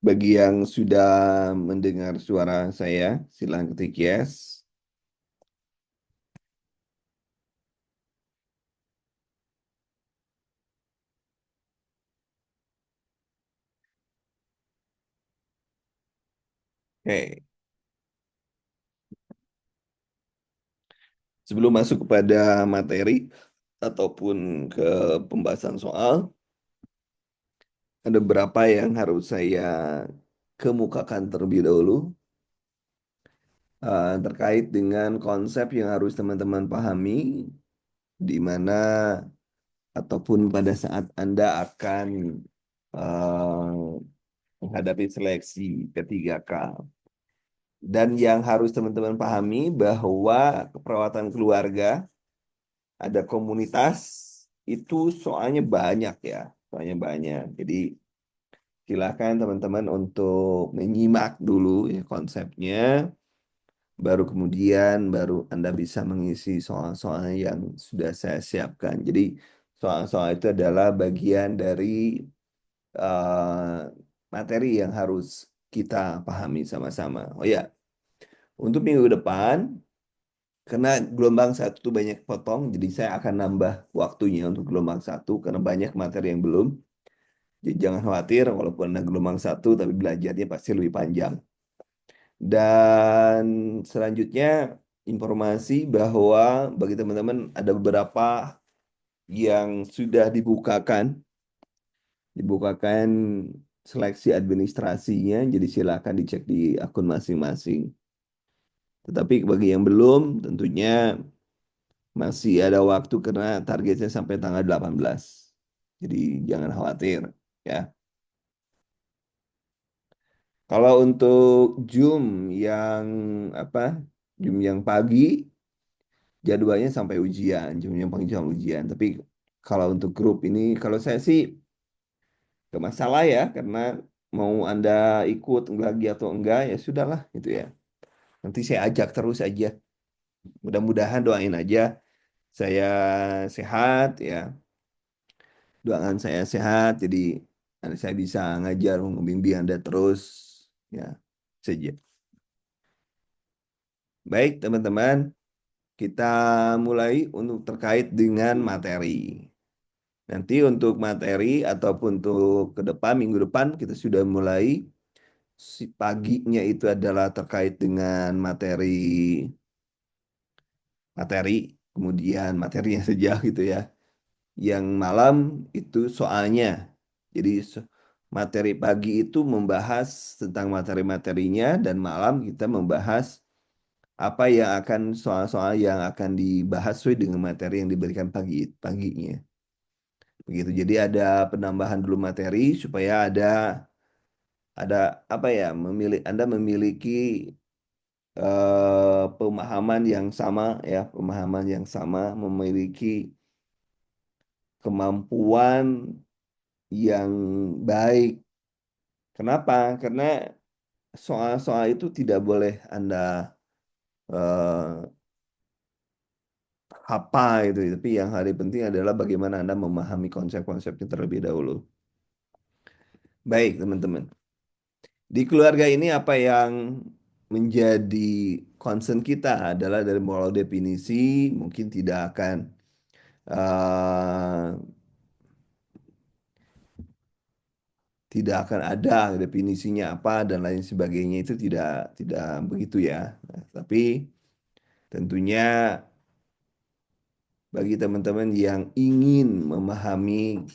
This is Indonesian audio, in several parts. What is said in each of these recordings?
Bagi yang sudah mendengar suara saya, silakan ketik yes. Oke, sebelum masuk kepada materi ataupun ke pembahasan soal, ada beberapa yang harus saya kemukakan terlebih dahulu terkait dengan konsep yang harus teman-teman pahami, di mana ataupun pada saat Anda akan menghadapi seleksi P3K. Dan yang harus teman-teman pahami bahwa keperawatan keluarga, ada komunitas, itu soalnya banyak ya. Soalnya banyak. Jadi silakan teman-teman untuk menyimak dulu ya konsepnya. Baru Anda bisa mengisi soal-soal yang sudah saya siapkan. Jadi soal-soal itu adalah bagian dari eh, materi yang harus kita pahami sama-sama. Oh ya, untuk minggu depan, karena gelombang satu itu banyak potong, jadi saya akan nambah waktunya untuk gelombang satu karena banyak materi yang belum. Jadi jangan khawatir, walaupun ada gelombang satu, tapi belajarnya pasti lebih panjang. Dan selanjutnya informasi bahwa bagi teman-teman ada beberapa yang sudah dibukakan seleksi administrasinya, jadi silakan dicek di akun masing-masing. Tetapi bagi yang belum, tentunya masih ada waktu karena targetnya sampai tanggal 18. Jadi jangan khawatir ya. Kalau untuk Zoom yang apa? Zoom yang pagi jadwalnya sampai ujian, Zoom yang pagi sampai ujian. Tapi kalau untuk grup ini kalau saya sih gak masalah ya karena mau Anda ikut lagi atau enggak ya sudahlah gitu ya. Nanti saya ajak terus aja. Mudah-mudahan doain aja saya sehat ya. Doakan saya sehat jadi saya bisa ngajar membimbing Anda terus ya saja. Baik teman-teman, kita mulai untuk terkait dengan materi. Nanti untuk materi ataupun untuk ke depan minggu depan kita sudah mulai si paginya itu adalah terkait dengan materi kemudian materinya saja gitu ya. Yang malam itu soalnya. Jadi materi pagi itu membahas tentang materi-materinya dan malam kita membahas apa yang akan soal-soal yang akan dibahas sesuai dengan materi yang diberikan paginya. Begitu. Jadi ada penambahan dulu materi supaya ada apa ya Anda memiliki pemahaman yang sama ya, pemahaman yang sama, memiliki kemampuan yang baik. Kenapa? Karena soal-soal itu tidak boleh Anda eh, hafal itu, tapi yang paling penting adalah bagaimana Anda memahami konsep-konsepnya terlebih dahulu. Baik, teman-teman. Di keluarga ini apa yang menjadi concern kita adalah dari moral definisi mungkin eh, tidak akan ada definisinya apa dan lain sebagainya itu tidak begitu ya. Nah, tapi tentunya bagi teman-teman yang ingin memahami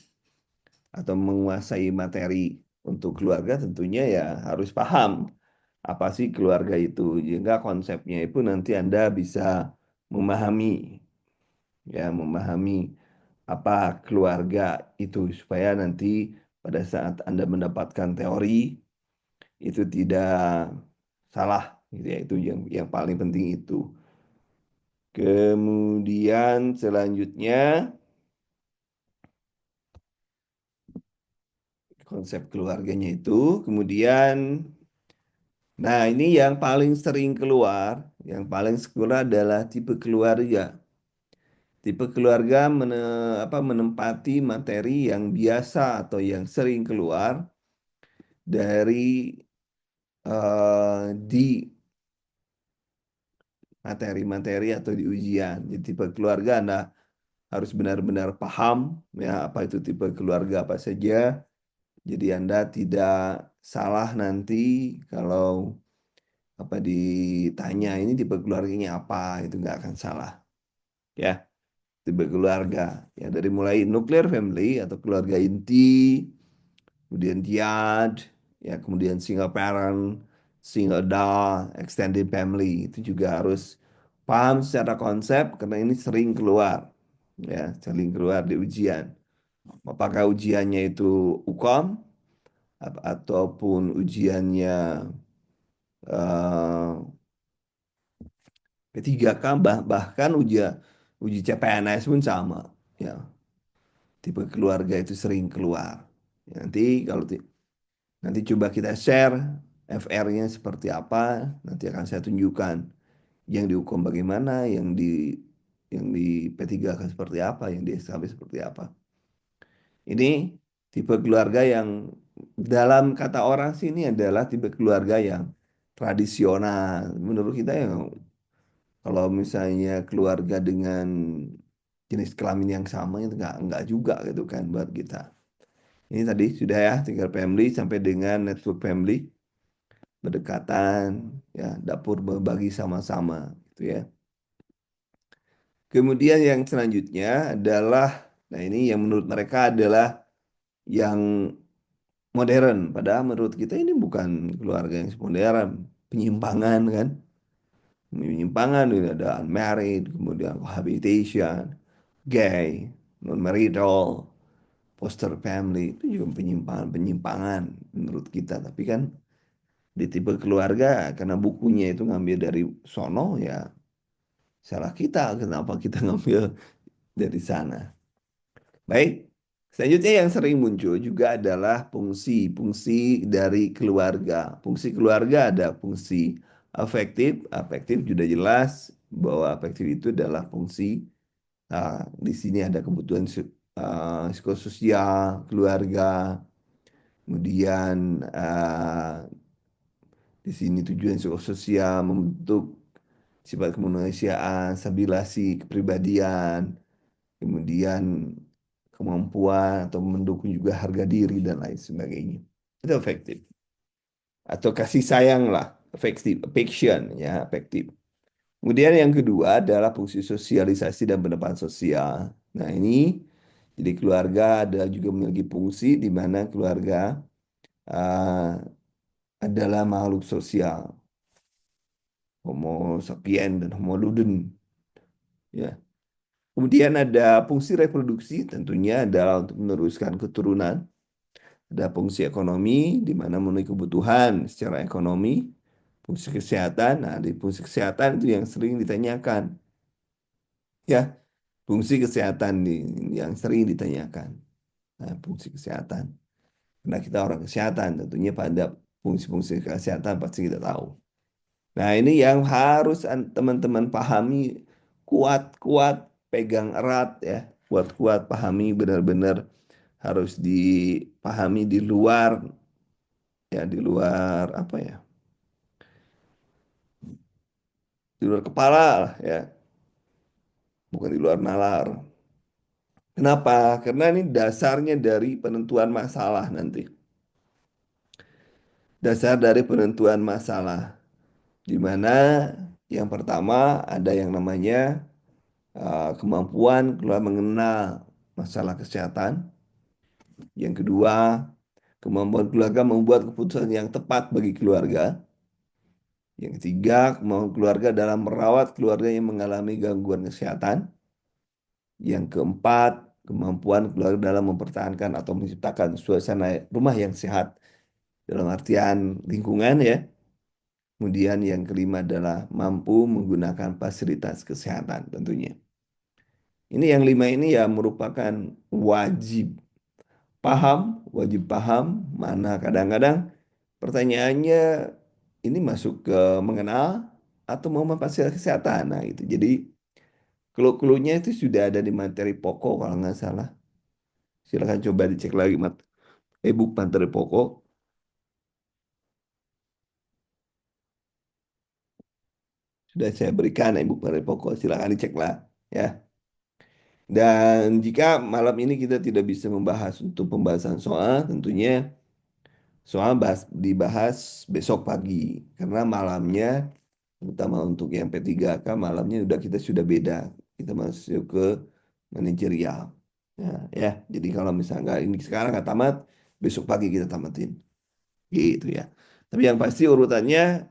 atau menguasai materi untuk keluarga tentunya ya harus paham apa sih keluarga itu. Sehingga konsepnya itu nanti Anda bisa memahami ya memahami apa keluarga itu supaya nanti pada saat Anda mendapatkan teori itu tidak salah gitu ya itu yang paling penting itu. Kemudian selanjutnya konsep keluarganya itu kemudian nah ini yang paling sering keluar yang paling keluar adalah tipe keluarga. Tipe keluarga menempati materi yang biasa atau yang sering keluar dari di materi-materi atau di ujian. Jadi tipe keluarga Anda harus benar-benar paham ya apa itu tipe keluarga apa saja. Jadi Anda tidak salah nanti kalau apa ditanya ini tipe keluarganya apa, itu nggak akan salah ya. Tipe keluarga ya dari mulai nuclear family atau keluarga inti, kemudian dyad, ya kemudian single parent, single adult, extended family itu juga harus paham secara konsep karena ini sering keluar ya, sering keluar di ujian. Apakah ujiannya itu UKOM ataupun ujiannya eh, P3K, bahkan uji CPNS pun sama ya. Tipe keluarga itu sering keluar. Ya, nanti coba kita share FR-nya seperti apa, nanti akan saya tunjukkan yang dihukum bagaimana, yang di P3K seperti apa, yang di SKB seperti apa. Ini tipe keluarga yang dalam kata orang sih ini adalah tipe keluarga yang tradisional. Menurut kita yang kalau misalnya keluarga dengan jenis kelamin yang sama itu nggak juga gitu kan buat kita. Ini tadi sudah ya, tinggal family sampai dengan network family berdekatan, ya dapur berbagi sama-sama, gitu ya. Kemudian yang selanjutnya adalah, nah ini yang menurut mereka adalah yang modern. Padahal menurut kita ini bukan keluarga yang modern, penyimpangan kan, penyimpangan ini ada unmarried, kemudian cohabitation, gay, non-marital, foster family itu juga penyimpangan menurut kita. Tapi kan di tipe keluarga karena bukunya itu ngambil dari sono ya salah kita kenapa kita ngambil dari sana. Baik, selanjutnya yang sering muncul juga adalah fungsi-fungsi dari keluarga. Fungsi keluarga ada fungsi afektif, afektif sudah jelas bahwa afektif itu adalah fungsi di sini ada kebutuhan psikososial keluarga, kemudian di sini tujuan psikososial membentuk sifat kemanusiaan, stabilisasi kepribadian, kemudian kemampuan atau mendukung juga harga diri dan lain sebagainya. Itu efektif. Atau kasih sayang lah, efektif, affection ya, efektif. Kemudian yang kedua adalah fungsi sosialisasi dan penempatan sosial. Nah ini jadi keluarga ada juga memiliki fungsi di mana keluarga uh, adalah makhluk sosial, Homo sapien dan Homo ludens ya. Kemudian ada fungsi reproduksi, tentunya adalah untuk meneruskan keturunan. Ada fungsi ekonomi, di mana memenuhi kebutuhan secara ekonomi. Fungsi kesehatan, nah di fungsi kesehatan itu yang sering ditanyakan. Ya, fungsi kesehatan yang sering ditanyakan. Nah, fungsi kesehatan. Karena kita orang kesehatan, tentunya pada fungsi-fungsi kesehatan pasti kita tahu. Nah, ini yang harus teman-teman pahami kuat-kuat, pegang erat ya. Kuat-kuat pahami benar-benar harus dipahami di luar ya, di luar apa ya? Di luar kepala lah ya, bukan di luar nalar. Kenapa? Karena ini dasarnya dari penentuan masalah nanti. Dasar dari penentuan masalah. Di mana yang pertama ada yang namanya kemampuan keluar mengenal masalah kesehatan. Yang kedua, kemampuan keluarga membuat keputusan yang tepat bagi keluarga. Yang ketiga, kemampuan keluarga dalam merawat keluarga yang mengalami gangguan kesehatan. Yang keempat, kemampuan keluarga dalam mempertahankan atau menciptakan suasana rumah yang sehat dalam artian lingkungan ya. Kemudian yang kelima adalah mampu menggunakan fasilitas kesehatan tentunya. Ini yang lima ini ya merupakan wajib wajib paham, mana kadang-kadang pertanyaannya ini masuk ke mengenal atau mau fasilitas kesehatan. Nah itu jadi clue-cluenya itu sudah ada di materi pokok kalau nggak salah. Silahkan coba dicek lagi e-book materi pokok. Sudah saya berikan Ibu Pokok, silakan dicek lah ya. Dan jika malam ini kita tidak bisa membahas untuk pembahasan soal, tentunya soal dibahas besok pagi. Karena malamnya, terutama untuk yang P3K, malamnya kita sudah beda. Kita masuk ke manajerial. Ya. Jadi kalau misalnya ini sekarang nggak tamat, besok pagi kita tamatin. Gitu ya. Tapi yang pasti urutannya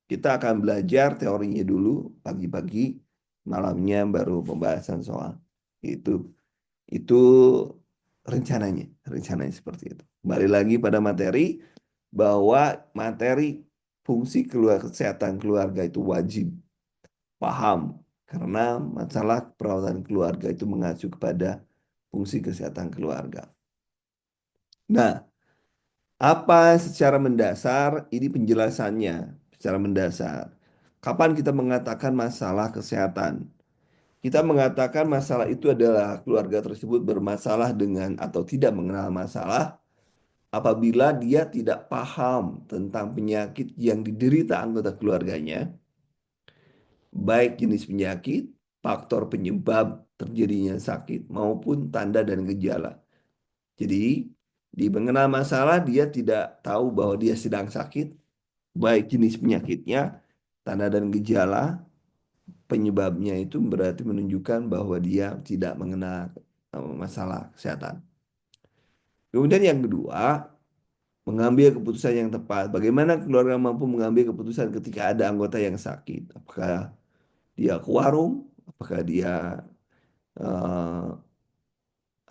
kita akan belajar teorinya dulu pagi-pagi, malamnya baru pembahasan soal. Itu rencananya seperti itu. Kembali lagi pada materi bahwa materi fungsi kesehatan keluarga itu wajib paham karena masalah perawatan keluarga itu mengacu kepada fungsi kesehatan keluarga. Nah, apa secara mendasar ini penjelasannya secara mendasar. Kapan kita mengatakan masalah kesehatan? Kita mengatakan masalah itu adalah keluarga tersebut bermasalah dengan atau tidak mengenal masalah apabila dia tidak paham tentang penyakit yang diderita anggota keluarganya, baik jenis penyakit, faktor penyebab terjadinya sakit, maupun tanda dan gejala. Jadi, di mengenal masalah dia tidak tahu bahwa dia sedang sakit, baik jenis penyakitnya, tanda dan gejala, penyebabnya itu berarti menunjukkan bahwa dia tidak mengenal masalah kesehatan. Kemudian yang kedua, mengambil keputusan yang tepat. Bagaimana keluarga mampu mengambil keputusan ketika ada anggota yang sakit? Apakah dia ke warung? Apakah dia eh,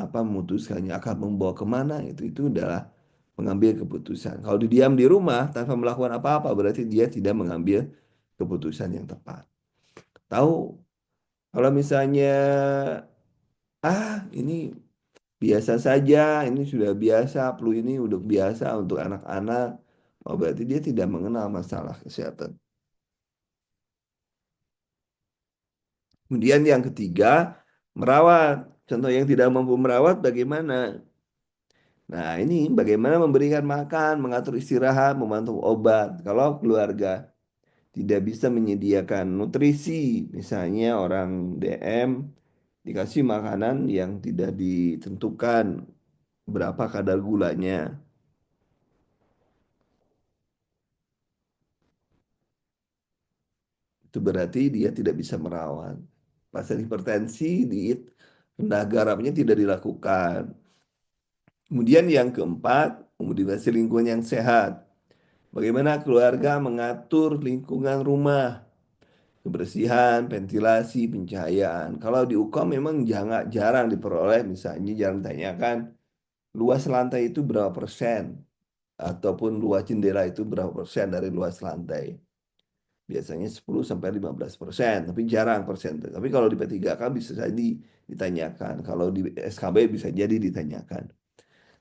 memutuskannya akan membawa kemana? Itu adalah mengambil keputusan. Kalau diam di rumah tanpa melakukan apa-apa, berarti dia tidak mengambil keputusan yang tepat. Tahu kalau misalnya ini biasa saja, ini sudah biasa, flu ini udah biasa untuk anak-anak. Oh, berarti dia tidak mengenal masalah kesehatan. Kemudian yang ketiga, merawat. Contoh yang tidak mampu merawat bagaimana? Nah, ini bagaimana memberikan makan, mengatur istirahat, memantau obat. Kalau keluarga tidak bisa menyediakan nutrisi, misalnya orang DM dikasih makanan yang tidak ditentukan berapa kadar gulanya. Itu berarti dia tidak bisa merawat. Pasien hipertensi, diet, rendah garamnya tidak dilakukan. Kemudian yang keempat, memotivasi lingkungan yang sehat. Bagaimana keluarga mengatur lingkungan rumah, kebersihan, ventilasi, pencahayaan. Kalau di UKM memang jarang diperoleh, misalnya jarang ditanyakan luas lantai itu berapa persen, ataupun luas jendela itu berapa persen dari luas lantai. Biasanya 10 sampai 15%, tapi jarang persen. Tapi kalau di P3K bisa jadi ditanyakan, kalau di SKB bisa jadi ditanyakan.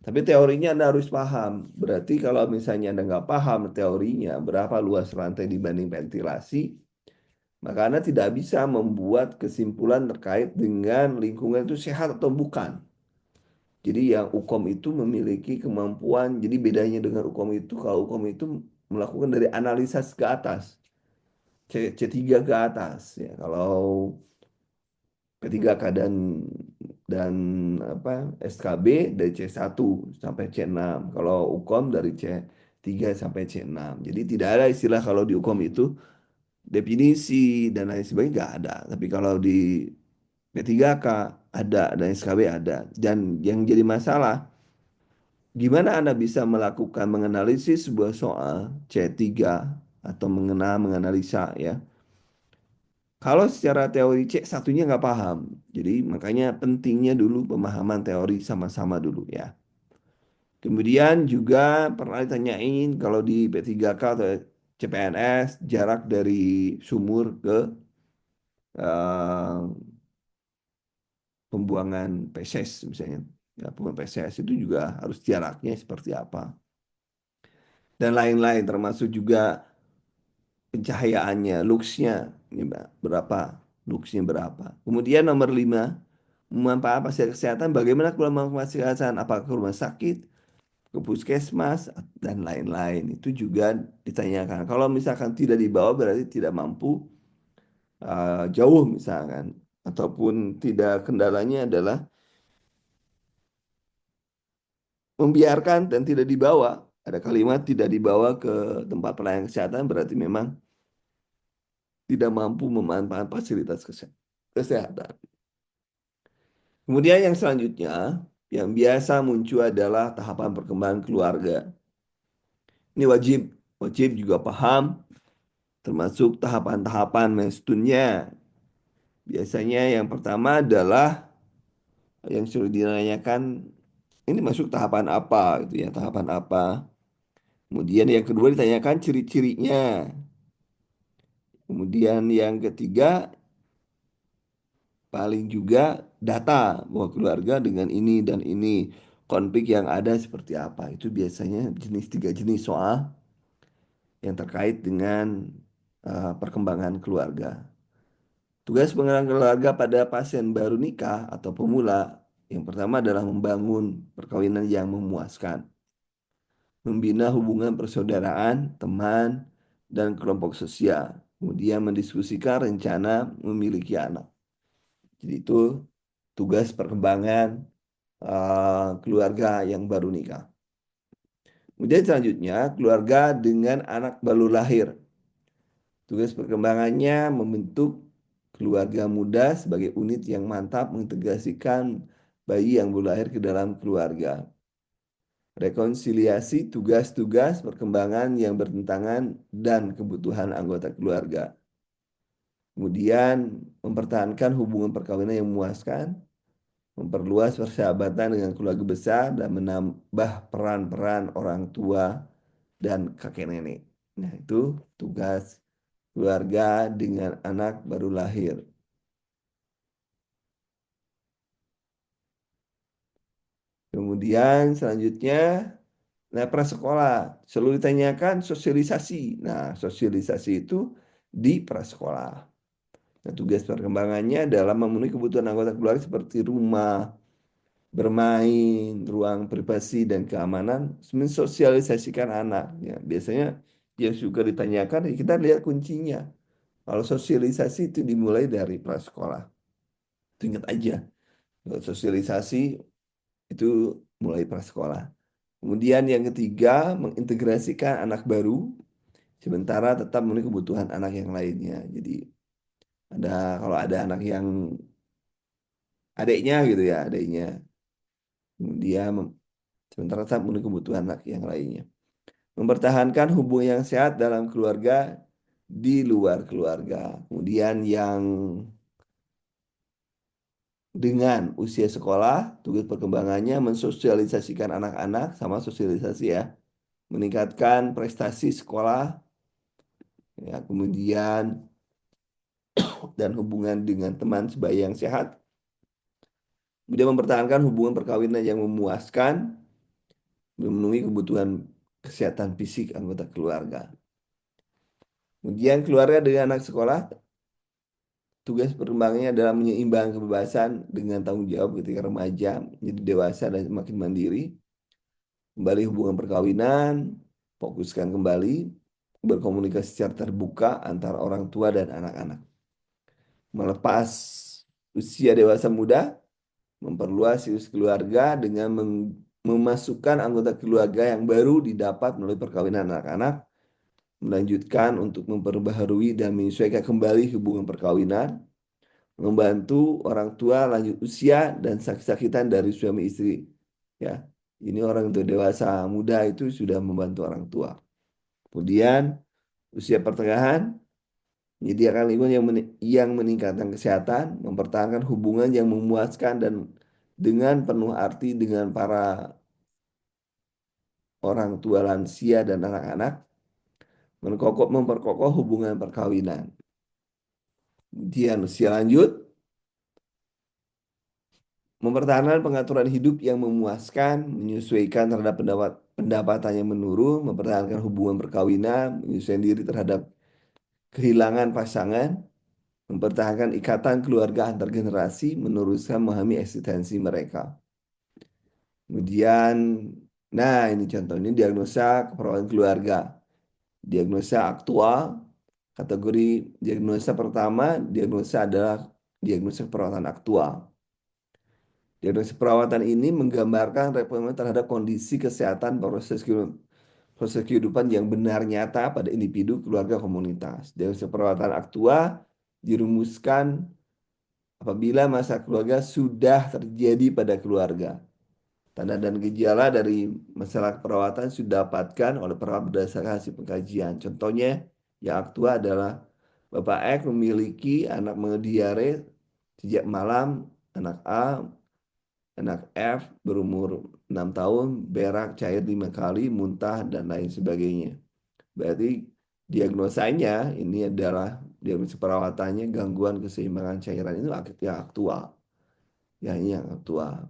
Tapi teorinya Anda harus paham. Berarti kalau misalnya Anda nggak paham teorinya, berapa luas lantai dibanding ventilasi, maka Anda tidak bisa membuat kesimpulan terkait dengan lingkungan itu sehat atau bukan. Jadi yang UKOM itu memiliki kemampuan, jadi bedanya dengan UKOM itu, kalau UKOM itu melakukan dari analisis ke atas. C3 ke atas ya. Kalau P3K dan apa SKB dari C1 sampai C6. Kalau UKOM dari C3 sampai C6. Jadi tidak ada istilah kalau di UKOM itu definisi dan lain sebagainya nggak ada. Tapi kalau di P3K ada dan SKB ada. Dan yang jadi masalah, gimana Anda bisa melakukan menganalisis sebuah soal C3 atau menganalisa ya. Kalau secara teori C satunya nggak paham. Jadi makanya pentingnya dulu pemahaman teori sama-sama dulu ya. Kemudian juga pernah ditanyain kalau di P3K atau CPNS jarak dari sumur ke eh, pembuangan feses misalnya. Ya, pembuangan feses itu juga harus jaraknya seperti apa. Dan lain-lain termasuk juga pencahayaannya, luxnya ini Mbak, berapa, luxnya berapa. Kemudian nomor 5, memanfaat fasilitas kesehatan, bagaimana kalau memanfaat fasilitas kesehatan, apakah ke rumah sakit, ke puskesmas, dan lain-lain. Itu juga ditanyakan. Kalau misalkan tidak dibawa berarti tidak mampu, jauh misalkan, ataupun tidak kendalanya adalah membiarkan dan tidak dibawa. Ada kalimat tidak dibawa ke tempat pelayanan kesehatan berarti memang tidak mampu memanfaatkan fasilitas kesehatan. Kemudian yang selanjutnya, yang biasa muncul adalah tahapan perkembangan keluarga. Ini wajib, wajib juga paham, termasuk tahapan-tahapan milestones-nya. Biasanya yang pertama adalah yang sudah dinanyakan, ini masuk tahapan apa, gitu ya, tahapan apa. Kemudian yang kedua ditanyakan ciri-cirinya. Kemudian yang ketiga paling juga data bahwa keluarga dengan ini dan ini konflik yang ada seperti apa. Itu biasanya tiga jenis soal yang terkait dengan perkembangan keluarga. Tugas pengenalan keluarga pada pasien baru nikah atau pemula yang pertama adalah membangun perkawinan yang memuaskan, membina hubungan persaudaraan, teman, dan kelompok sosial. Kemudian mendiskusikan rencana memiliki anak. Jadi itu tugas perkembangan keluarga yang baru nikah. Kemudian selanjutnya keluarga dengan anak baru lahir. Tugas perkembangannya membentuk keluarga muda sebagai unit yang mantap mengintegrasikan bayi yang baru lahir ke dalam keluarga. Rekonsiliasi tugas-tugas perkembangan yang bertentangan dan kebutuhan anggota keluarga. Kemudian mempertahankan hubungan perkawinan yang memuaskan, memperluas persahabatan dengan keluarga besar dan menambah peran-peran orang tua dan kakek nenek. Nah, itu tugas keluarga dengan anak baru lahir. Kemudian selanjutnya, nah prasekolah selalu ditanyakan sosialisasi. Nah, sosialisasi itu di prasekolah. Nah, tugas perkembangannya adalah memenuhi kebutuhan anggota keluarga seperti rumah, bermain, ruang privasi dan keamanan, mensosialisasikan anak. Ya, biasanya yang suka ditanyakan, ya kita lihat kuncinya. Kalau sosialisasi itu dimulai dari prasekolah. Itu ingat aja. Kalau sosialisasi itu mulai prasekolah. Kemudian yang ketiga, mengintegrasikan anak baru, sementara tetap memenuhi kebutuhan anak yang lainnya. Jadi kalau ada anak yang adiknya gitu ya, adiknya, dia sementara tetap memenuhi kebutuhan anak yang lainnya. Mempertahankan hubungan yang sehat dalam keluarga di luar keluarga. Kemudian yang dengan usia sekolah, tugas perkembangannya mensosialisasikan anak-anak sama sosialisasi ya, meningkatkan prestasi sekolah, ya, kemudian dan hubungan dengan teman sebaya yang sehat, kemudian mempertahankan hubungan perkawinan yang memuaskan, memenuhi kebutuhan kesehatan fisik anggota keluarga. Kemudian keluarga dengan anak sekolah, tugas perkembangannya adalah menyeimbangkan kebebasan dengan tanggung jawab ketika remaja, menjadi dewasa dan semakin mandiri, kembali hubungan perkawinan, fokuskan kembali, berkomunikasi secara terbuka antara orang tua dan anak-anak. Melepas usia dewasa muda, memperluas siklus keluarga dengan memasukkan anggota keluarga yang baru didapat melalui perkawinan anak-anak, melanjutkan untuk memperbaharui dan menyesuaikan kembali hubungan perkawinan, membantu orang tua lanjut usia dan sakit-sakitan dari suami istri. Ya, ini orang tua dewasa muda itu sudah membantu orang tua. Kemudian usia pertengahan menyediakan lingkungan yang meningkatkan kesehatan, mempertahankan hubungan yang memuaskan dan dengan penuh arti dengan para orang tua lansia dan anak-anak, memperkokoh hubungan perkawinan. Kemudian usia lanjut, mempertahankan pengaturan hidup yang memuaskan, menyesuaikan terhadap pendapatan yang menurun, mempertahankan hubungan perkawinan, menyesuaikan diri terhadap kehilangan pasangan, mempertahankan ikatan keluarga antar generasi, meneruskan memahami eksistensi mereka. Kemudian, nah ini contohnya diagnosa keperawanan keluarga, diagnosa aktual, Kategori diagnosa pertama, diagnosa adalah diagnosa perawatan aktual. Diagnosa perawatan ini menggambarkan rekomendasi terhadap kondisi kesehatan proses kehidupan yang benar nyata pada individu, keluarga, komunitas. Diagnosa perawatan aktual dirumuskan apabila masa keluarga sudah terjadi pada keluarga. Tanda dan gejala dari masalah perawatan sudah dapatkan oleh perawat berdasarkan hasil pengkajian. Contohnya, yang aktual adalah Bapak X memiliki anak mendiare sejak malam, anak A, anak F berumur 6 tahun, berak cair 5 kali, muntah, dan lain sebagainya. Berarti diagnosanya ini adalah diagnosa perawatannya gangguan keseimbangan cairan itu yang aktual. Ya, ini yang aktual.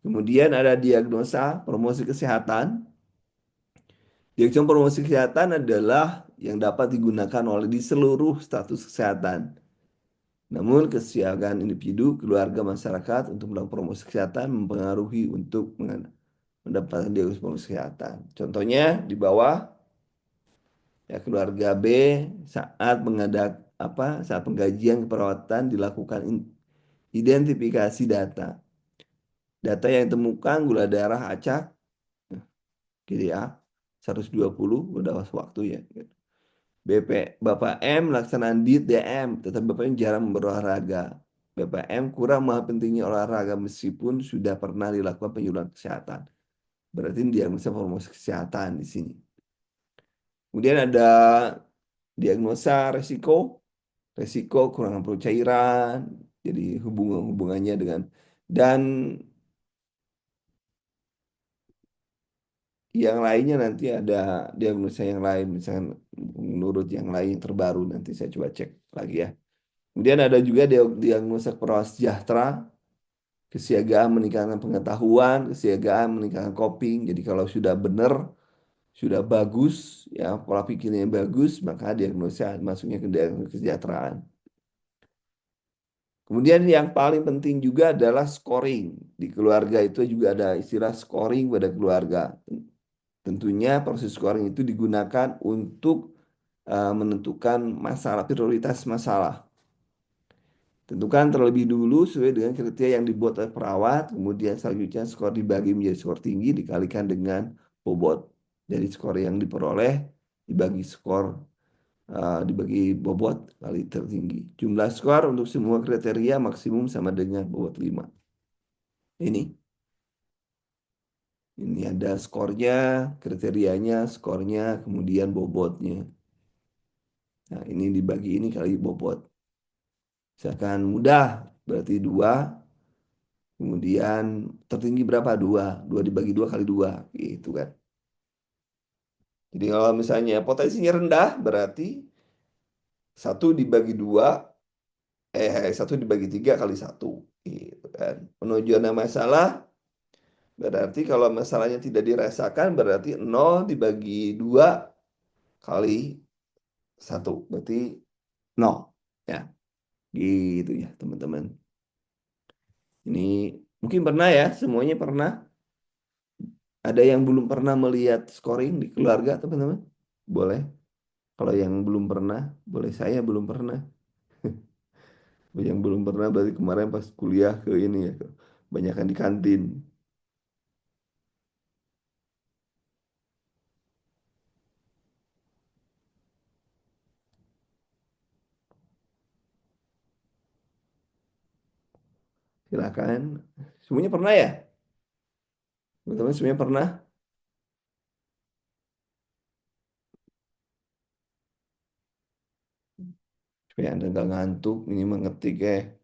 Kemudian ada diagnosa promosi kesehatan. Diagnosa promosi kesehatan adalah yang dapat digunakan oleh di seluruh status kesehatan. Namun kesiagaan individu, keluarga, masyarakat untuk melakukan promosi kesehatan mempengaruhi untuk mendapatkan diagnosa promosi kesehatan. Contohnya di bawah ya keluarga B saat saat pengkajian keperawatan dilakukan identifikasi data. Data yang ditemukan gula darah acak GDA 120 udah waktu ya. BP Bapak M laksanaan diet DM, tetapi Bapak M jarang berolahraga. Bapak M kurang memahami pentingnya olahraga meskipun sudah pernah dilakukan penyuluhan kesehatan. Berarti diagnosa promosi kesehatan di sini. Kemudian ada diagnosa resiko kekurangan cairan, jadi hubungannya dengan dan yang lainnya nanti ada diagnosa yang lain, misalkan menurut yang lain yang terbaru nanti saya coba cek lagi ya. Kemudian ada juga diagnosa perawat sejahtera, kesiagaan meningkatkan pengetahuan, kesiagaan meningkatkan coping. Jadi kalau sudah benar, sudah bagus, ya pola pikirnya yang bagus, maka diagnosa masuknya ke diagnosa kesejahteraan. Kemudian yang paling penting juga adalah scoring. Di keluarga itu juga ada istilah scoring pada keluarga. Tentunya proses scoring itu digunakan untuk menentukan masalah, prioritas masalah. Tentukan terlebih dulu sesuai dengan kriteria yang dibuat oleh perawat, kemudian selanjutnya skor dibagi menjadi skor tinggi dikalikan dengan bobot. Jadi skor yang diperoleh dibagi skor dibagi bobot kali tertinggi. Jumlah skor untuk semua kriteria maksimum sama dengan bobot 5. Ini. Ini ada skornya, kriterianya, skornya, kemudian bobotnya. Nah, ini dibagi ini kali bobot. Misalkan mudah berarti 2, kemudian tertinggi berapa? 2. 2 dibagi 2 kali 2, gitu kan. Jadi kalau misalnya potensinya rendah berarti 1 dibagi 2, 1 dibagi 3 kali 1. Gitu kan. Penunjuan masalah berarti kalau masalahnya tidak dirasakan berarti 0 dibagi 2 kali 1. Berarti 0. Ya, gitu ya teman-teman. Ini mungkin pernah ya, semuanya pernah. Ada yang belum pernah melihat scoring di keluarga teman-teman? Boleh. Kalau yang belum pernah, boleh saya belum pernah. Yang belum pernah berarti kemarin pas kuliah ke ini ya, banyakan di kantin. Silakan. Semuanya pernah ya? Teman-teman semuanya pernah? Supaya Anda nggak ngantuk, ini mengetik ya.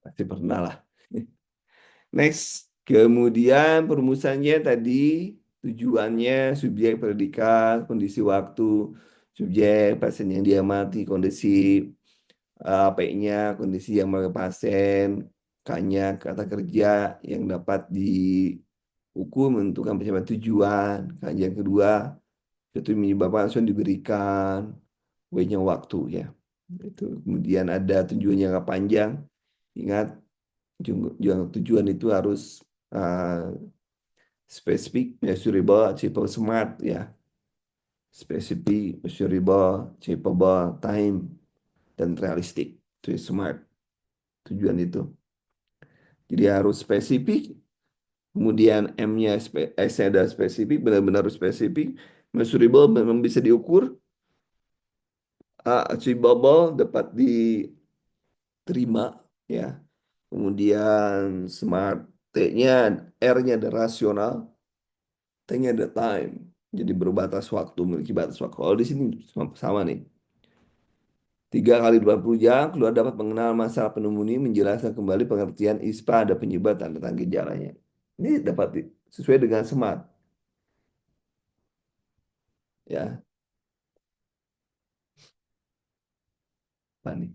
Pasti pernah lah. Next, kemudian perumusannya tadi tujuannya, subjek, predikat, kondisi waktu, subjek, pasien yang diamati, kondisi P-nya, kondisi yang melalui pasien, K-nya, kata kerja yang dapat diukur menentukan pencapaian tujuan, K yang kedua, itu menyebabkan langsung diberikan, W-nya waktu ya. Itu. Kemudian ada tujuan jangka panjang, ingat Tujuan itu harus uh, spesifik, measurable, achievable, smart ya. Spesifik, measurable, achievable, time, dan realistik. Itu ya, smart tujuan itu. Jadi harus spesifik, kemudian M-nya S-nya ada spesifik, benar-benar harus spesifik, measurable memang bisa diukur, achievable dapat diterima ya. Kemudian smart, T-nya, R-nya ada rasional, T-nya ada time. Jadi berbatas waktu, memiliki batas waktu. Kalau di sini sama nih. 3 kali 20 jam, keluar dapat mengenal masalah pneumonia, menjelaskan kembali pengertian ISPA, ada penyebab tanda-tanda gejalanya. Ini dapat sesuai dengan SMART, ya. Apa nih?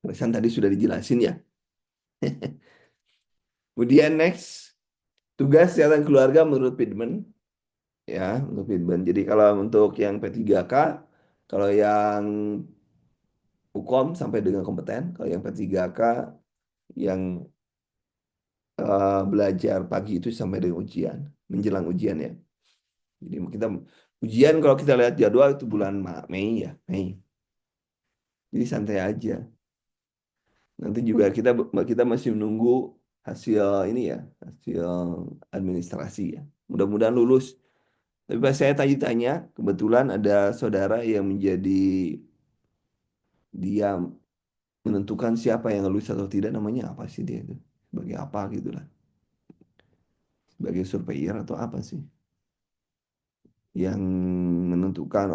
Pesan tadi sudah dijelasin ya. Kemudian next, tugas kesehatan keluarga menurut Piedman, ya, menurut Piedman. Jadi kalau untuk yang P3K, kalau yang UKOM sampai dengan kompeten, kalau yang P3K yang belajar pagi itu sampai dengan ujian, menjelang ujian ya. Jadi kita ujian kalau kita lihat jadwal itu bulan Mei ya, Mei. Jadi santai aja. Nanti juga kita masih menunggu hasil ini ya, hasil administrasi ya. Mudah-mudahan lulus. Tapi pas saya tanya-tanya, kebetulan ada saudara yang menjadi dia menentukan siapa yang lulus atau tidak, namanya apa sih dia itu? Sebagai apa gitu lah. Sebagai surveyor atau apa sih? Yang menentukan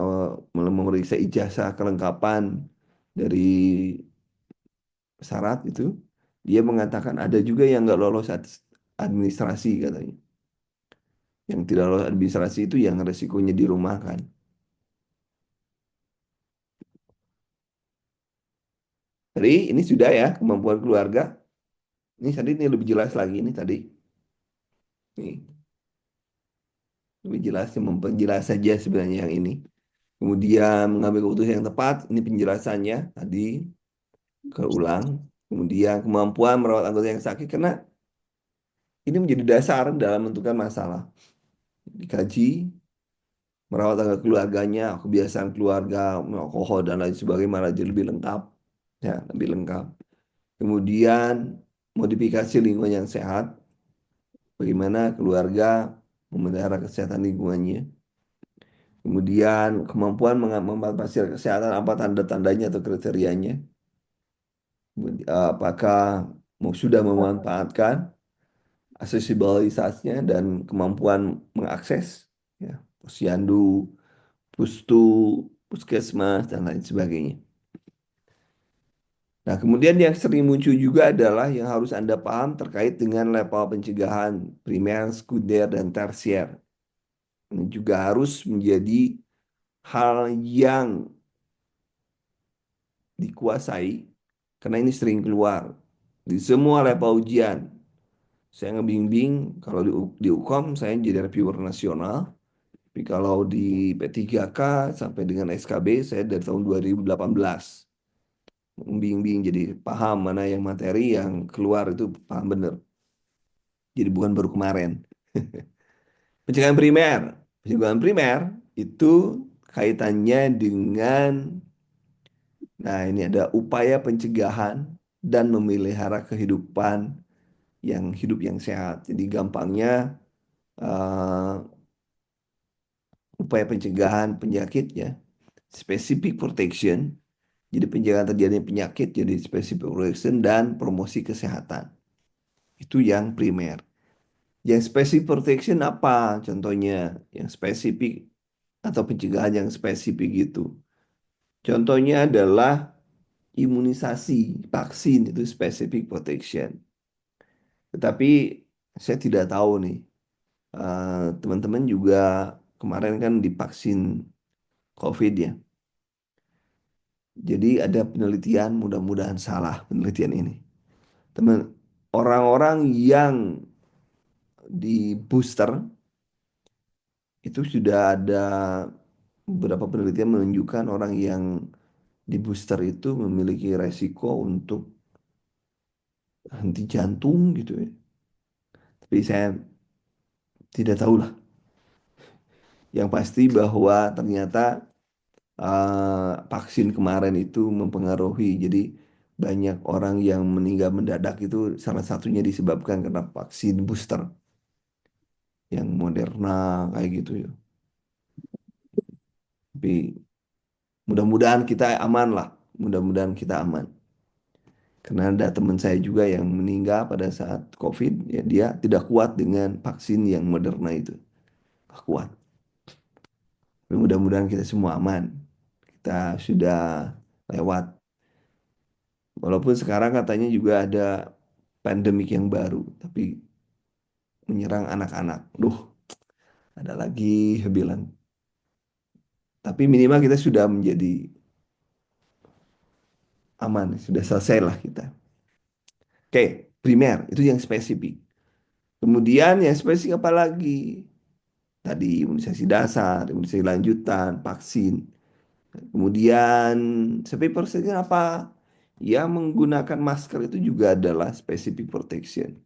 memeriksa ijazah kelengkapan dari syarat itu, dia mengatakan ada juga yang nggak lolos administrasi katanya. Yang tidak lolos administrasi itu yang resikonya dirumahkan. Jadi ini sudah ya kemampuan keluarga. Ini tadi ini lebih jelas lagi ini tadi. Nih, lebih jelas memperjelas saja sebenarnya yang ini. Kemudian mengambil keputusan yang tepat, ini penjelasannya tadi keulang. Kemudian kemampuan merawat anggota yang sakit karena ini menjadi dasar dalam menentukan masalah. Dikaji, merawat tangga keluarganya, kebiasaan keluarga, alkohol dan lain sebagainya malah jadi lebih lengkap, ya lebih lengkap. Kemudian modifikasi lingkungan yang sehat, bagaimana keluarga memelihara kesehatan lingkungannya. Kemudian kemampuan mengatasi kesehatan apa tanda-tandanya atau kriterianya. Apakah sudah memanfaatkan aksesibilitasnya dan kemampuan mengakses ya, posyandu, pustu, puskesmas, dan lain sebagainya. Nah, kemudian yang sering muncul juga adalah yang harus Anda paham terkait dengan level pencegahan primer, sekunder, dan tersier. Ini juga harus menjadi hal yang dikuasai karena ini sering keluar di semua level ujian. Saya ngebimbing kalau di UKOM saya jadi reviewer nasional, tapi kalau di P3K sampai dengan SKB saya dari tahun 2018. Membimbing jadi paham mana yang materi yang keluar itu paham bener. Jadi bukan baru kemarin. Pencegahan primer. Pencegahan primer itu kaitannya dengan, nah ini ada upaya pencegahan dan memelihara kehidupan yang hidup yang sehat. Jadi gampangnya eh, upaya pencegahan penyakit ya, specific protection. Jadi pencegahan terjadinya penyakit jadi specific protection dan promosi kesehatan. Itu yang primer. Yang specific protection apa? Contohnya yang spesifik atau pencegahan yang spesifik itu. Contohnya adalah imunisasi, vaksin itu specific protection. Tetapi saya tidak tahu nih, teman-teman juga kemarin kan divaksin COVID ya. Jadi ada penelitian, mudah-mudahan salah penelitian ini. Teman, orang-orang yang di booster itu sudah ada beberapa penelitian menunjukkan orang yang di booster itu memiliki resiko untuk henti jantung gitu ya. Tapi saya tidak tahu lah. Yang pasti bahwa ternyata vaksin kemarin itu mempengaruhi. Jadi banyak orang yang meninggal mendadak itu salah satunya disebabkan karena vaksin booster yang Moderna kayak gitu ya. Tapi mudah-mudahan kita aman lah. Mudah-mudahan kita aman. Karena ada teman saya juga yang meninggal pada saat COVID, ya dia tidak kuat dengan vaksin yang Moderna itu. Nggak kuat. Tapi mudah-mudahan kita semua aman. Kita sudah lewat. Walaupun sekarang katanya juga ada pandemik yang baru, tapi menyerang anak-anak. Duh, ada lagi bilang. Tapi minimal kita sudah menjadi aman, sudah selesai lah kita. Oke, primer itu yang spesifik. Kemudian yang spesifik apa lagi? Tadi imunisasi dasar, imunisasi lanjutan, vaksin. Kemudian spesific protection apa? Yang menggunakan masker itu juga adalah specific protection.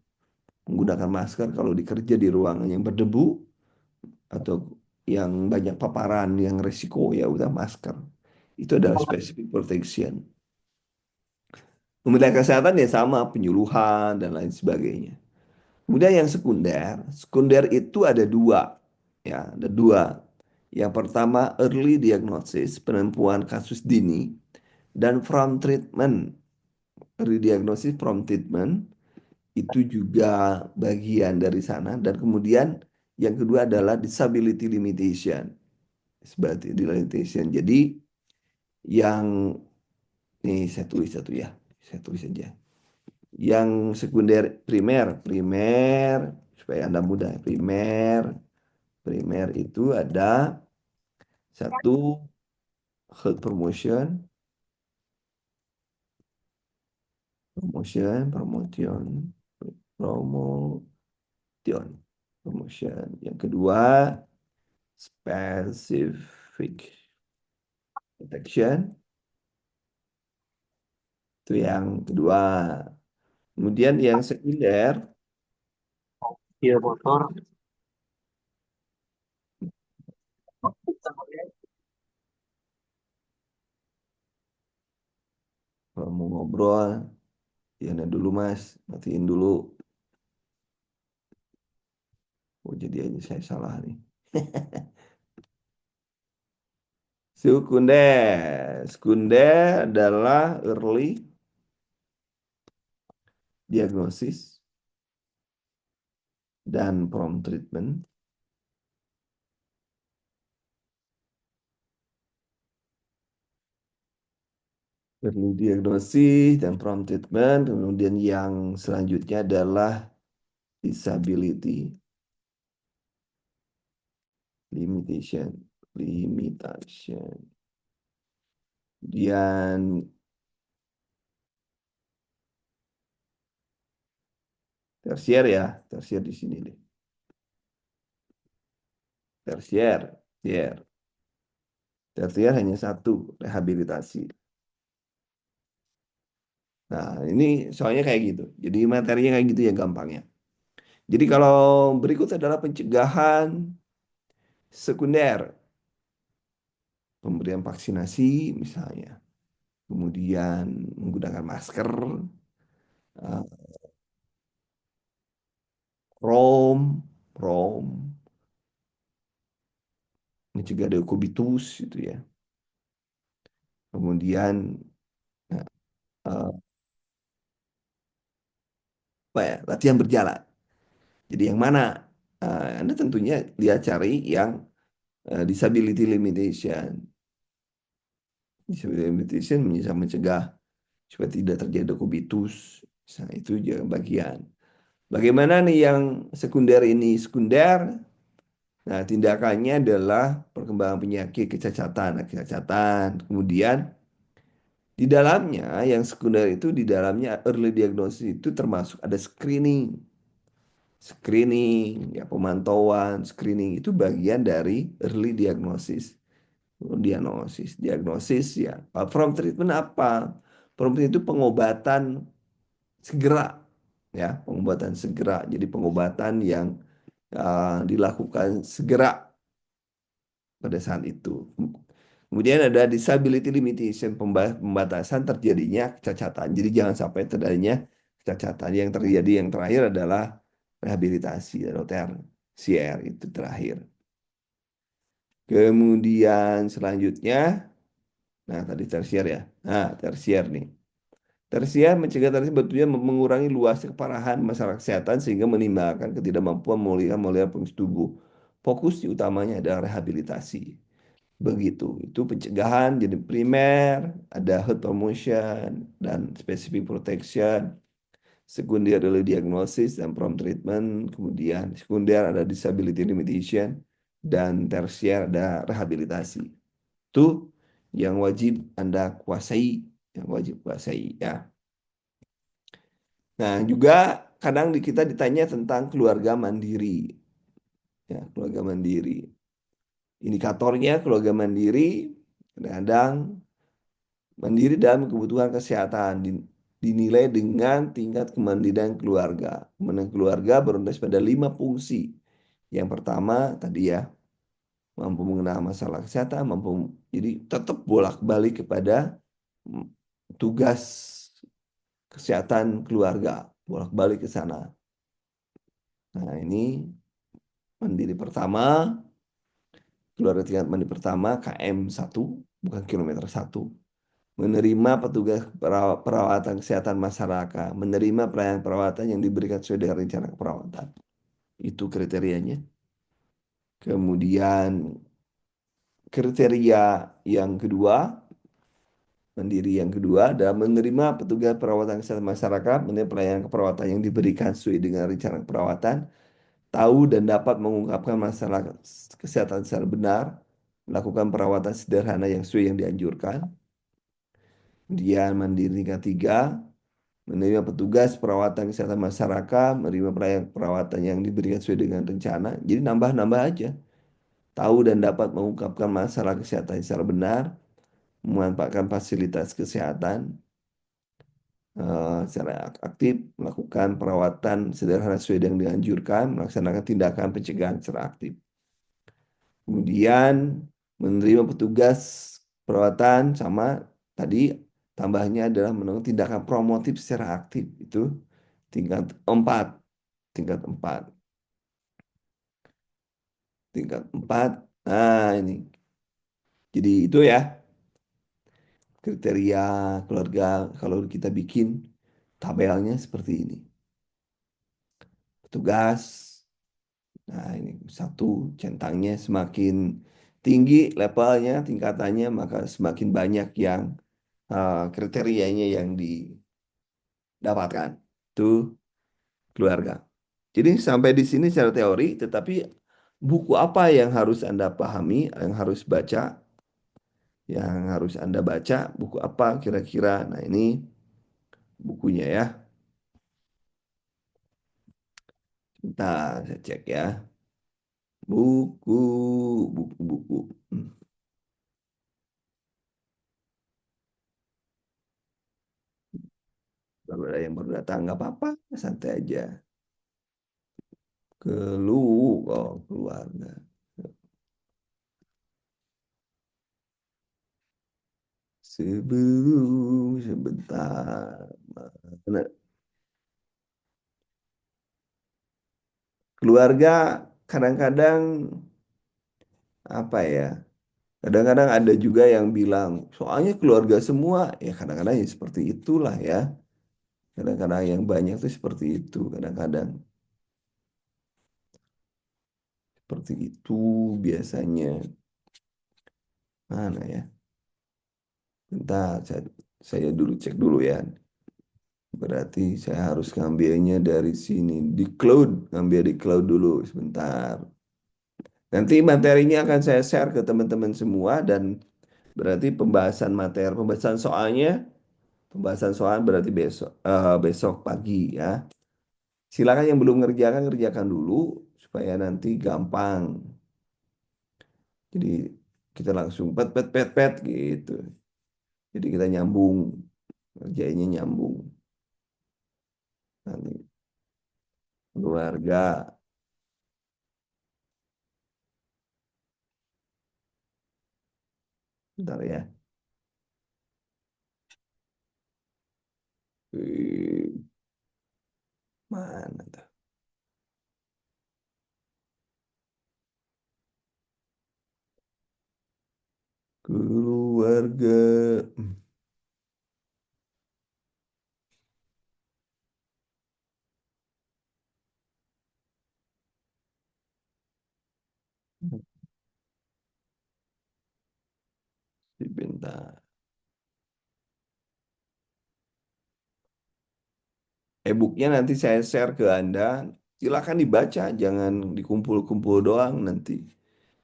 Menggunakan masker kalau dikerja di ruangan yang berdebu atau yang banyak paparan yang resiko ya udah masker. Itu adalah specific protection. Kemudian kesehatan ya sama penyuluhan dan lain sebagainya. Kemudian yang sekunder, sekunder itu ada dua, ya ada dua. Yang pertama early diagnosis, penemuan kasus dini, dan from treatment. Early diagnosis from treatment itu juga bagian dari sana. Dan kemudian yang kedua adalah disability limitation. Disability limitation. Jadi yang nih saya tulis satu ya, saya tulis saja. Yang sekunder primer, primer supaya Anda mudah. Primer, primer itu ada satu health promotion, promotion, promotion, promotion, promotion. Yang kedua specific protection itu yang kedua. Kemudian yang sekunder Iya motor. kalau mau ngobrol ya nah dulu Mas, matiin dulu. Oh jadi aja saya salah nih. Sekunder. Sekunder adalah early diagnosis dan prompt treatment. Early diagnosis dan prompt treatment. Kemudian yang selanjutnya adalah disability limitation. Limitation. Kemudian tersier ya. Tersier di sini deh. Tersier. Tersier. Tersier hanya satu, rehabilitasi. Nah, ini soalnya kayak gitu. Jadi materinya kayak gitu ya gampangnya. Jadi kalau berikut adalah pencegahan sekunder, pemberian vaksinasi misalnya, kemudian menggunakan masker, eh, rom, rom, mencegah dekubitus itu ya. Kemudian eh, apa ya, latihan berjalan. Jadi yang mana? Anda tentunya lihat cari yang disability limitation. Disability limitation bisa mencegah supaya tidak terjadi dekubitus. Nah, itu juga bagian. Bagaimana nih yang sekunder ini? Sekunder, nah tindakannya adalah perkembangan penyakit kecacatan. Nah, kecacatan. Kemudian di dalamnya yang sekunder itu di dalamnya early diagnosis itu termasuk ada screening. Screening, ya pemantauan, screening itu bagian dari early diagnosis. Diagnosis ya. From treatment apa? From treatment itu pengobatan segera, ya, pengobatan segera. Jadi pengobatan yang dilakukan segera pada saat itu. Kemudian ada disability limitation, pembatasan terjadinya kecacatan. Jadi jangan sampai terjadinya kecacatan. Yang terjadi yang terakhir adalah rehabilitasi atau TRCR itu terakhir. Kemudian selanjutnya, nah tadi tersier ya. Nah, tersier nih. Tersier mencegah tersier bertujuan mengurangi luasnya keparahan masalah kesehatan sehingga menimbulkan ketidakmampuan memulihkan fungsi tubuh. Fokus utamanya adalah rehabilitasi. Begitu. Itu pencegahan jadi primer, ada health promotion dan specific protection, sekunder adalah diagnosis dan prompt treatment, kemudian sekunder ada disability limitation dan tersier ada rehabilitasi. Itu yang wajib Anda kuasai, yang wajib kuasai ya. Nah, juga kadang kita ditanya tentang keluarga mandiri, ya, keluarga mandiri. Indikatornya keluarga mandiri kadang-kadang mandiri dalam kebutuhan kesehatan dinilai dengan tingkat kemandirian keluarga. Kemandirian keluarga berorientasi pada 5 fungsi. Yang pertama tadi ya, mampu mengenal masalah kesehatan, mampu jadi tetap bolak-balik kepada mm, tugas kesehatan keluarga, bolak-balik ke sana. Nah, ini mandiri pertama, keluarga tingkat mandiri pertama KM 1, bukan kilometer 1. Menerima petugas perawatan kesehatan masyarakat, menerima pelayanan perawatan yang diberikan sesuai dengan rencana keperawatan. Itu kriterianya. Kemudian kriteria yang kedua, mandiri yang kedua adalah menerima petugas perawatan kesehatan masyarakat, menerima pelayanan keperawatan yang diberikan sesuai dengan rencana keperawatan, tahu dan dapat mengungkapkan masalah kesehatan secara benar, melakukan perawatan sederhana yang sesuai yang dianjurkan. Kemudian mandiri ketiga, menerima petugas perawatan kesehatan masyarakat, menerima pelayanan perawatan yang diberikan sesuai dengan rencana. Jadi nambah-nambah aja. Tahu dan dapat mengungkapkan masalah kesehatan secara benar, memanfaatkan fasilitas kesehatan secara aktif, melakukan perawatan sederhana sesuai dengan dianjurkan, melaksanakan tindakan pencegahan secara aktif. Kemudian menerima petugas perawatan sama tadi tambahnya adalah melakukan tindakan promotif secara aktif. Itu tingkat 4. Tingkat 4. Tingkat 4. Nah, ini. Jadi itu ya kriteria keluarga kalau kita bikin tabelnya seperti ini. Petugas. Nah, ini satu centangnya semakin tinggi levelnya, tingkatannya, maka semakin banyak yang kriterianya yang didapatkan. Itu keluarga. Jadi sampai di sini secara teori, tetapi buku apa yang harus Anda pahami, yang harus baca, yang harus Anda baca, buku apa kira-kira. Nah, ini bukunya ya. Bentar, saya cek ya. Buku, buku. Baru ada yang baru datang, nggak apa-apa, santai aja. Keluarga. Sebelum sebentar. Mana? Keluarga kadang-kadang apa ya? Kadang-kadang ada juga yang bilang, soalnya keluarga semua, ya kadang-kadang ya seperti itulah ya. Kadang-kadang yang banyak tuh seperti itu, kadang-kadang seperti itu biasanya. Mana ya? Bentar, saya dulu cek dulu ya. Berarti saya harus ngambilnya dari sini. Di cloud, ngambil di cloud dulu sebentar. Nanti materinya akan saya share ke teman-teman semua dan berarti pembahasan soal berarti besok pagi ya. Silakan yang belum ngerjakan kerjakan dulu supaya nanti gampang. Jadi kita langsung pet pet pet pet gitu. Jadi kita nyambung, kerjainnya nyambung. Nanti keluarga, bentar ya. Mana tuh? Keluarga. Sebentar. E-booknya nanti saya share ke Anda. Silakan dibaca, jangan dikumpul-kumpul doang nanti.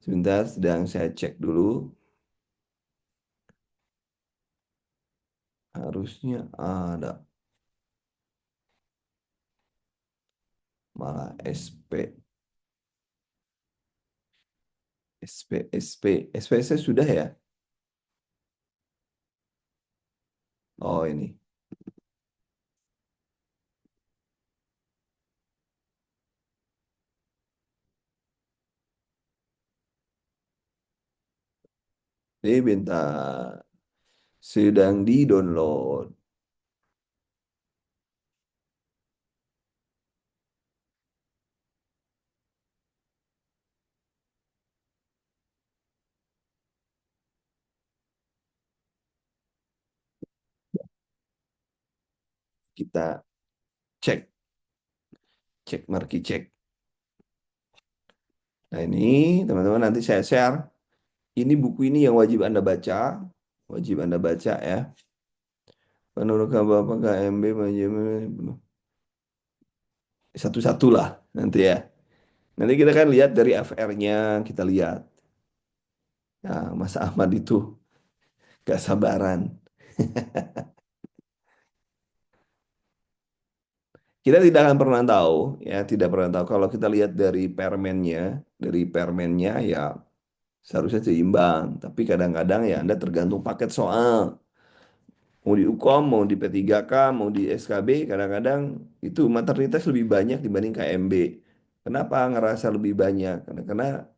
Sebentar, sedang saya cek dulu. Harusnya ada malah SP, SPSS sudah ya? Oh ini, ini bentar. Sedang di-download. Kita cek, marki cek. Nah ini teman-teman nanti saya share. Ini buku ini yang wajib Anda baca. Wajib Anda baca ya. Menurut Bapak KMB manajemen satu-satu lah nanti ya. Nanti kita kan lihat dari FR-nya, kita lihat. Ya, Mas Ahmad itu gak sabaran. Kita tidak akan pernah tahu, ya tidak pernah tahu. Kalau kita lihat dari permennya ya seharusnya seimbang. Tapi kadang-kadang ya Anda tergantung paket soal. Mau di UKOM, mau di P3K, mau di SKB, kadang-kadang itu maternitas lebih banyak dibanding KMB. Kenapa ngerasa lebih banyak? Karena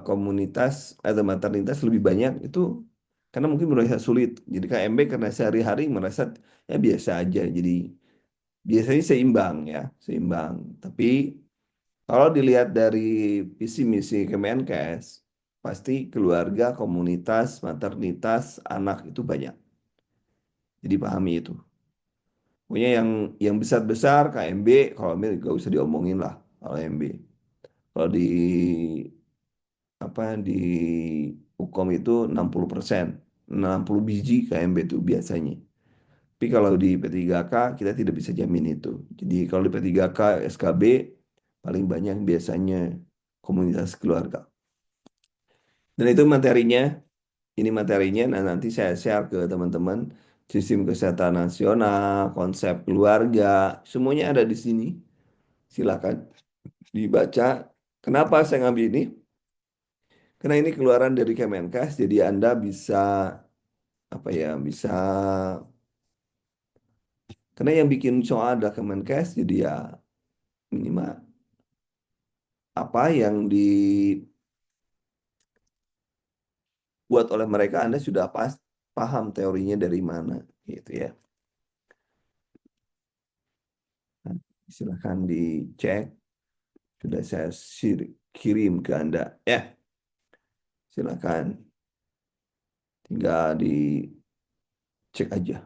komunitas atau maternitas lebih banyak itu karena mungkin merasa sulit. Jadi KMB karena sehari-hari merasa ya biasa aja. Jadi biasanya seimbang ya, seimbang. Tapi kalau dilihat dari visi misi Kemenkes, pasti keluarga, komunitas, maternitas, anak itu banyak. Jadi pahami itu. Pokoknya yang besar-besar KMB, kalau MB gak usah diomongin lah kalau MB. Kalau di di Ukom itu 60%, 60 biji KMB itu biasanya. Tapi kalau di P3K kita tidak bisa jamin itu. Jadi kalau di P3K SKB paling banyak biasanya komunitas keluarga. Dan itu materinya, ini materinya. Nah, nanti saya share ke teman-teman sistem kesehatan nasional, konsep keluarga, semuanya ada di sini. Silakan dibaca. Kenapa saya ngambil ini? Karena ini keluaran dari Kemenkes, jadi Anda bisa apa ya, bisa karena yang bikin soal ada Kemenkes, jadi ya minimal apa yang dibuat oleh mereka Anda sudah paham teorinya dari mana gitu ya. Nah, silahkan dicek, sudah saya kirim ke Anda ya. Silahkan tinggal dicek aja.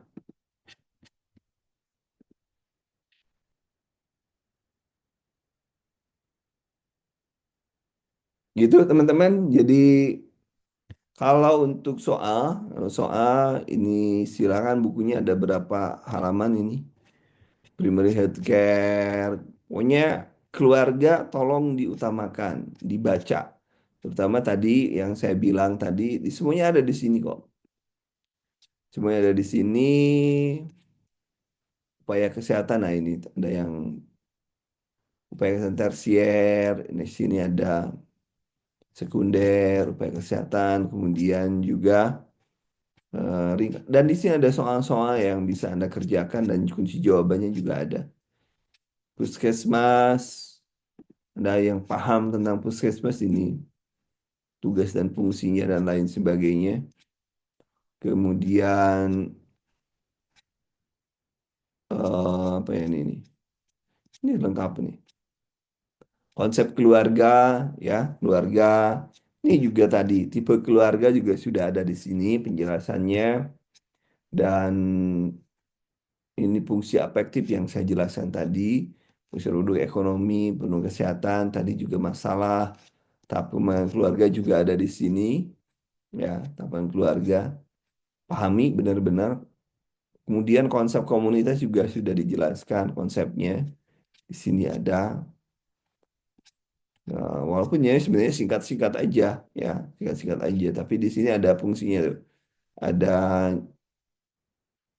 Gitu teman-teman. Jadi kalau untuk soal ini silakan bukunya ada berapa halaman ini. Primary healthcare. Pokoknya keluarga tolong diutamakan, dibaca. Terutama tadi yang saya bilang tadi, semuanya ada di sini kok. Semuanya ada di sini. Upaya kesehatan, nah ini ada yang upaya kesehatan tersier, di sini ada sekunder, upaya kesehatan, kemudian juga dan di sini ada soal-soal yang bisa Anda kerjakan dan kunci jawabannya juga ada. Puskesmas, Anda yang paham tentang puskesmas ini, tugas dan fungsinya dan lain sebagainya. Kemudian apa ya ini? Ini lengkap nih. Konsep keluarga, ya, keluarga. Ini juga tadi tipe keluarga juga sudah ada di sini penjelasannya dan ini fungsi afektif yang saya jelaskan tadi, fungsi penduduk ekonomi, penduduk kesehatan, tadi juga masalah tahap perkembangan keluarga juga ada di sini, ya, tahapan keluarga. Pahami benar-benar. Kemudian konsep komunitas juga sudah dijelaskan konsepnya. Di sini ada. Nah, walaupun ya sebenarnya singkat-singkat aja, ya, singkat-singkat aja. Tapi di sini ada fungsinya tuh. Ada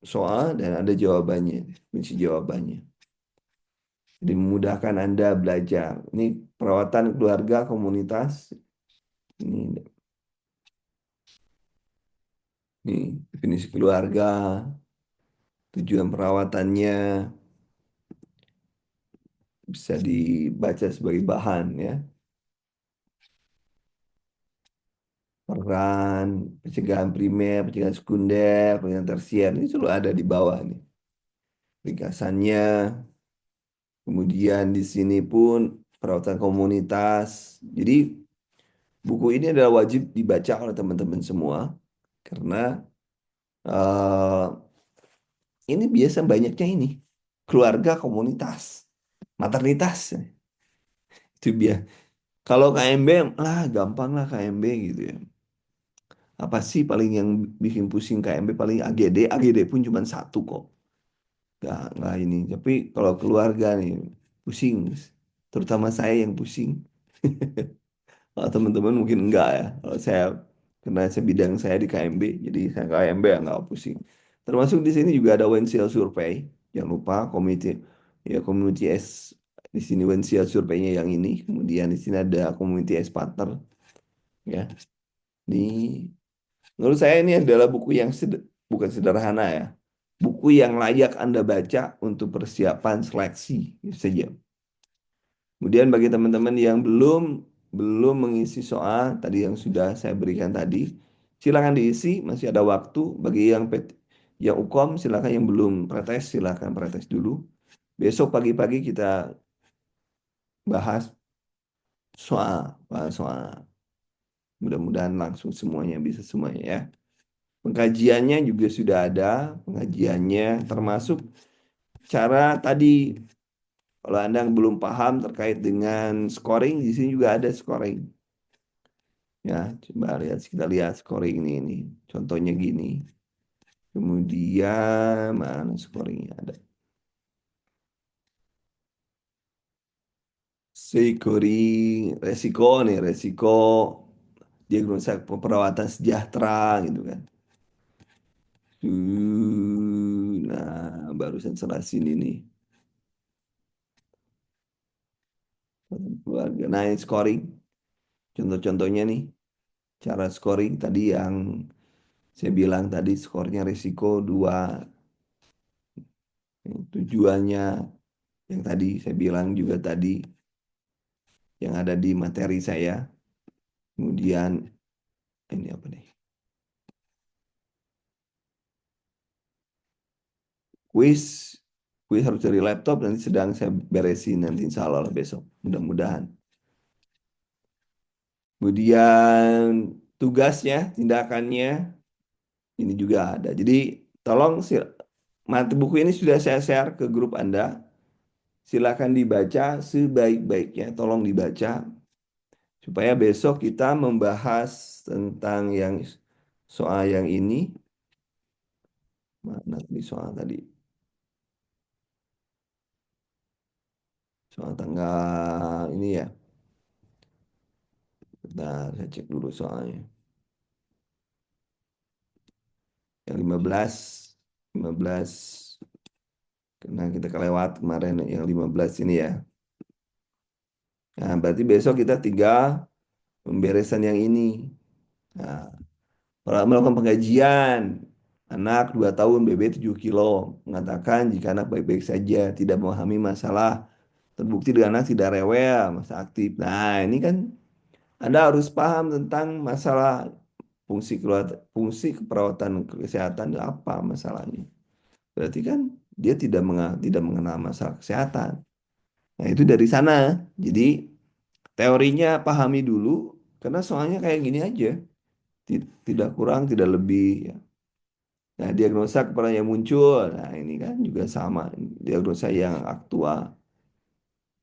soal dan ada jawabannya, kunci jawabannya. Jadi memudahkan Anda belajar. Ini perawatan keluarga komunitas. Ini definisi keluarga, tujuan perawatannya bisa dibaca sebagai bahan ya. Peran, pencegahan primer, pencegahan sekunder, pencegahan tersier. Ini selalu ada di bawah nih. Ringkasannya. Kemudian di sini pun perawatan komunitas. Jadi buku ini adalah wajib dibaca oleh teman-teman semua karena eh, ini biasa banyaknya ini keluarga komunitas, maternitas itu biar. Kalau KMB lah gampang lah KMB gitu ya. Apa sih paling yang bikin pusing KMB paling AGD, AGD pun cuma satu kok. Nggak ini. Tapi kalau keluarga nih pusing, terutama saya yang pusing. Kalau teman-teman mungkin enggak ya. Kalau saya karena saya bidang saya di KMB, jadi saya KMB ya enggak pusing. Termasuk di sini juga ada Wensial Survey. Jangan lupa ya community S di sini Wensial Survey-nya yang ini. Kemudian di sini ada community S partner ya. Ini menurut saya ini adalah buku yang bukan sederhana ya. Buku yang layak Anda baca untuk persiapan seleksi itu saja. Kemudian bagi teman-teman yang belum belum mengisi soal tadi yang sudah saya berikan tadi, silakan diisi, masih ada waktu. Bagi yang UKOM silakan yang belum pretes silakan pretes dulu. Besok pagi-pagi kita bahas soal. Mudah-mudahan langsung semuanya bisa semuanya ya. Pengkajiannya juga sudah ada, pengajiannya termasuk cara tadi kalau Anda belum paham terkait dengan scoring, di sini juga ada scoring. Ya, coba lihat kita lihat scoring ini. Contohnya gini. Kemudian mana scoringnya ada? Scoring resiko nih, resiko diagnosa perawatan sejahtera gitu kan. Nah, barusan salah sini nih. Keluarga. Nah, ini scoring. Contoh-contohnya nih. Cara scoring tadi yang saya bilang tadi skornya risiko 2. Tujuannya yang tadi saya bilang juga tadi yang ada di materi saya. Kemudian ini apa nih? Quiz. Quiz harus dari laptop nanti sedang saya beresin nanti insya Allah besok. Mudah-mudahan. Kemudian tugasnya, tindakannya ini juga ada. Jadi tolong mati buku ini sudah saya share ke grup Anda. Silakan dibaca sebaik-baiknya. Tolong dibaca supaya besok kita membahas tentang yang soal yang ini. Mana di soal tadi? Soal tanggal ini ya. Bentar, saya cek dulu soalnya. Yang 15 karena kita kelewat kemarin yang 15 ini ya. Nah, berarti besok kita tinggal pemberesan yang ini. Nah, kalau melakukan pengkajian, anak 2 tahun BB 7 kilo, mengatakan jika anak baik-baik saja, tidak memahami masalah, terbukti dengan anak tidak rewel, masa aktif. Nah, ini kan Anda harus paham tentang masalah fungsi keperawatan kesehatan itu apa masalahnya. Berarti kan dia tidak mengenal masalah kesehatan. Nah, itu dari sana. Jadi teorinya pahami dulu, karena soalnya kayak gini aja. Tidak kurang, tidak lebih. Ya. Nah, diagnosa kepada yang muncul. Nah, ini kan juga sama. Diagnosa yang aktual.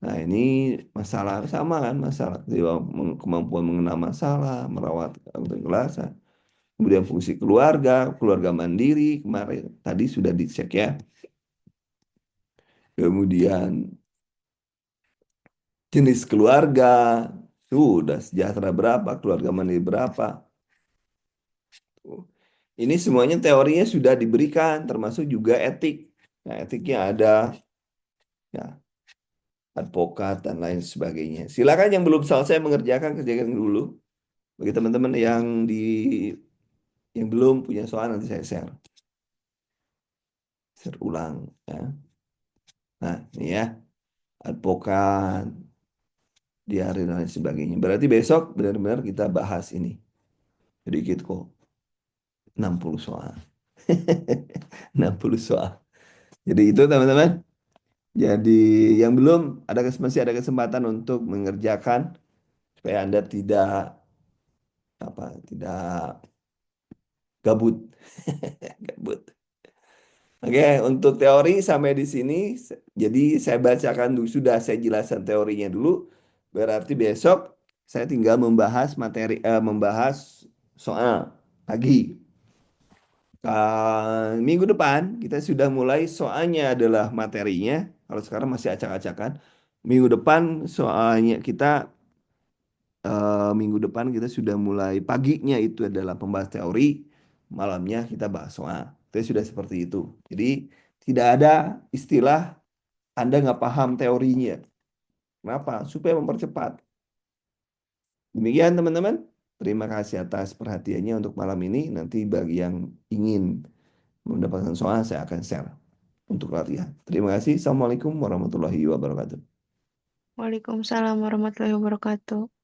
Nah, ini masalah sama kan, masalah kemampuan mengenal masalah, merawat kegelasan. Kemudian fungsi keluarga, keluarga mandiri, kemarin tadi sudah dicek ya. Kemudian jenis keluarga, sudah sejahtera berapa, keluarga mandiri berapa. Ini semuanya teorinya sudah diberikan, termasuk juga etik. Nah, etiknya ada, ya, advokat dan lain sebagainya. Silakan yang belum selesai mengerjakan, kerjakan dulu. Bagi teman-teman yang belum punya soal nanti saya share ulang ya. Nah, ini ya, advokat, diari dan lain sebagainya. Berarti besok benar-benar kita bahas ini. Sedikit kok, 60 soal. 60 soal. Jadi itu teman-teman. Jadi yang belum masih ada kesempatan untuk mengerjakan supaya Anda tidak gabut. Gabut. Oke, untuk teori sampai di sini. Jadi saya bacakan dulu, sudah saya jelaskan teorinya dulu. Berarti besok saya tinggal membahas soal lagi. Minggu depan kita sudah mulai soalnya adalah materinya. Kalau sekarang masih acak-acakan. Minggu depan soalnya minggu depan kita sudah mulai paginya itu adalah pembahas teori, malamnya kita bahas soal. Itu sudah seperti itu. Jadi tidak ada istilah Anda nggak paham teorinya. Kenapa? Supaya mempercepat. Demikian teman-teman. Terima kasih atas perhatiannya untuk malam ini. Nanti bagi yang ingin mendapatkan soal saya akan share untuk latihan. Terima kasih. Assalamualaikum warahmatullahi wabarakatuh. Waalaikumsalam warahmatullahi wabarakatuh.